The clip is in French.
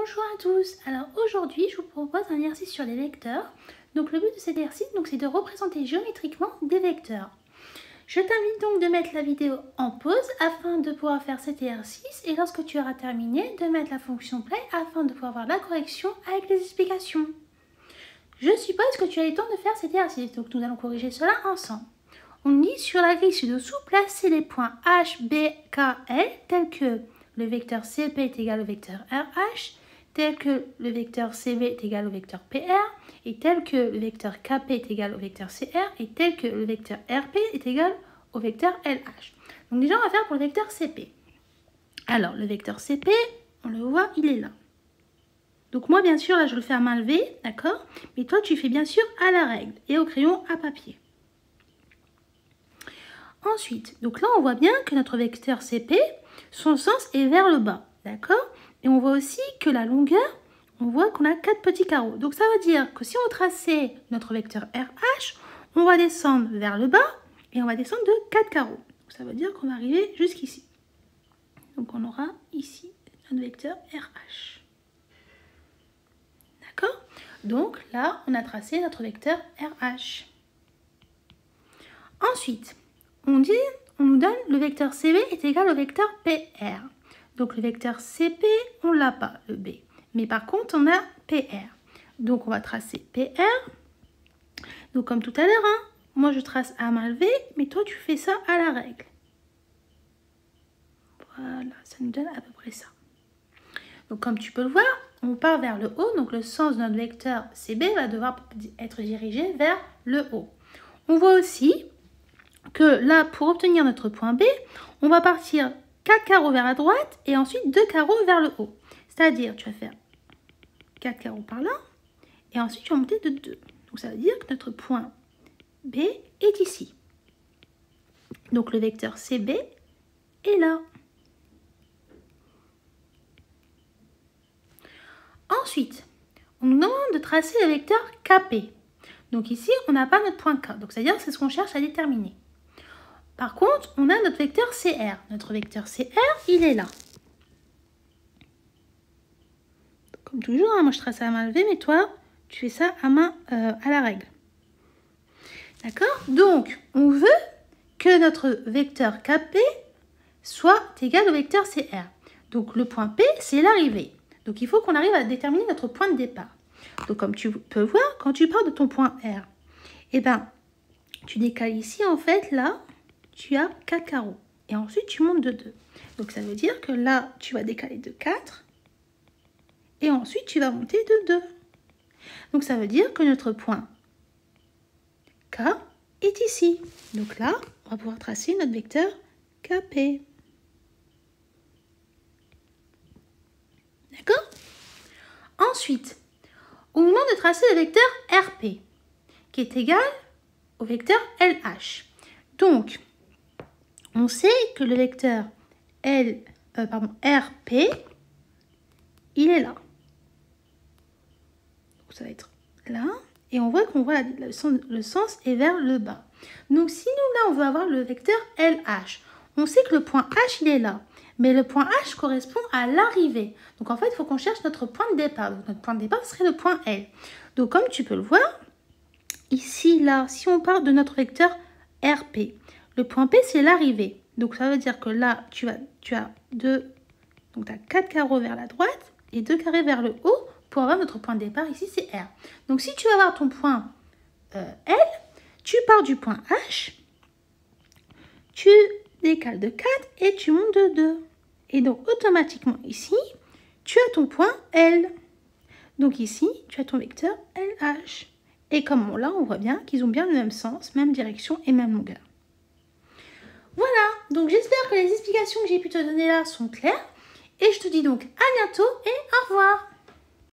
Bonjour à tous. Alors aujourd'hui, je vous propose un exercice sur les vecteurs. Donc le but de cet exercice, c'est de représenter géométriquement des vecteurs. Je t'invite donc de mettre la vidéo en pause afin de pouvoir faire cet exercice et lorsque tu auras terminé, de mettre la fonction play afin de pouvoir voir la correction avec les explications. Je suppose que tu as eu le temps de faire cet exercice, donc nous allons corriger cela ensemble. On dit sur la grille ci-dessous, placer les points H, B, K, L tels que le vecteur CP est égal au vecteur RH, tel que le vecteur CV est égal au vecteur PR, et tel que le vecteur KP est égal au vecteur CR, et tel que le vecteur RP est égal au vecteur LH. Donc déjà, on va faire pour le vecteur CP. Alors, le vecteur CP, on le voit, il est là. Donc moi, bien sûr, là, je le fais à main levée, d'accord? Mais toi, tu fais bien sûr à la règle et au crayon à papier. Ensuite, donc là, on voit bien que notre vecteur CP, son sens est vers le bas, d'accord? Et on voit aussi que la longueur, on voit qu'on a 4 petits carreaux. Donc ça veut dire que si on traçait notre vecteur RH, on va descendre vers le bas et on va descendre de 4 carreaux. Donc ça veut dire qu'on va arriver jusqu'ici. Donc on aura ici notre vecteur RH. D'accord? Donc là, on a tracé notre vecteur RH. Ensuite, on nous donne le vecteur CV est égal au vecteur PR. Donc le vecteur CP, on ne l'a pas, le B. Mais par contre, on a PR. Donc on va tracer PR. Donc comme tout à l'heure, hein, moi je trace à main levée, mais toi tu fais ça à la règle. Voilà, ça nous donne à peu près ça. Donc comme tu peux le voir, on part vers le haut. Donc le sens de notre vecteur CB va devoir être dirigé vers le haut. On voit aussi que là, pour obtenir notre point B, on va partir 4 carreaux vers la droite et ensuite 2 carreaux vers le haut. C'est-à-dire, tu vas faire 4 carreaux par là et ensuite tu vas monter de 2. Donc ça veut dire que notre point B est ici. Donc le vecteur CB est là. Ensuite, on nous demande de tracer le vecteur KP. Donc ici, on n'a pas notre point K. Donc c'est-à-dire que c'est ce qu'on cherche à déterminer. Par contre, on a notre vecteur CR. Notre vecteur CR, il est là. Comme toujours, hein, moi je trace à la main levée, mais toi, tu fais ça à main à la règle. D'accord? Donc, on veut que notre vecteur KP soit égal au vecteur CR. Donc, le point P, c'est l'arrivée. Donc, il faut qu'on arrive à déterminer notre point de départ. Donc, comme tu peux voir, quand tu pars de ton point R, eh ben, tu décales ici, en fait, là, tu as 4 carreaux. Et ensuite, tu montes de 2. Donc, ça veut dire que là, tu vas décaler de 4. Et ensuite, tu vas monter de 2. Donc, ça veut dire que notre point K est ici. Donc là, on va pouvoir tracer notre vecteur KP. D'accord? Ensuite, on nous demande de tracer le vecteur RP, qui est égal au vecteur LH. Donc, on sait que le vecteur RP, il est là. Donc, ça va être là. Et on voit qu'on voit le sens est vers le bas. Donc, si nous, là, on veut avoir le vecteur LH, on sait que le point H, il est là. Mais le point H correspond à l'arrivée. Donc, en fait, il faut qu'on cherche notre point de départ. Donc, notre point de départ serait le point L. Donc, comme tu peux le voir, ici, là, si on part de notre vecteur RP, le point P, c'est l'arrivée. Donc, ça veut dire que là, tu as 4 carreaux vers la droite et 2 carrés vers le haut pour avoir notre point de départ. Ici, c'est R. Donc, si tu veux avoir ton point L, tu pars du point H, tu décales de 4 et tu montes de 2. Et donc, automatiquement, ici, tu as ton point L. Donc, ici, tu as ton vecteur LH. Et comme là, on voit bien qu'ils ont bien le même sens, même direction et même longueur. Voilà, donc j'espère que les explications que j'ai pu te donner là sont claires. Et je te dis donc à bientôt et au revoir.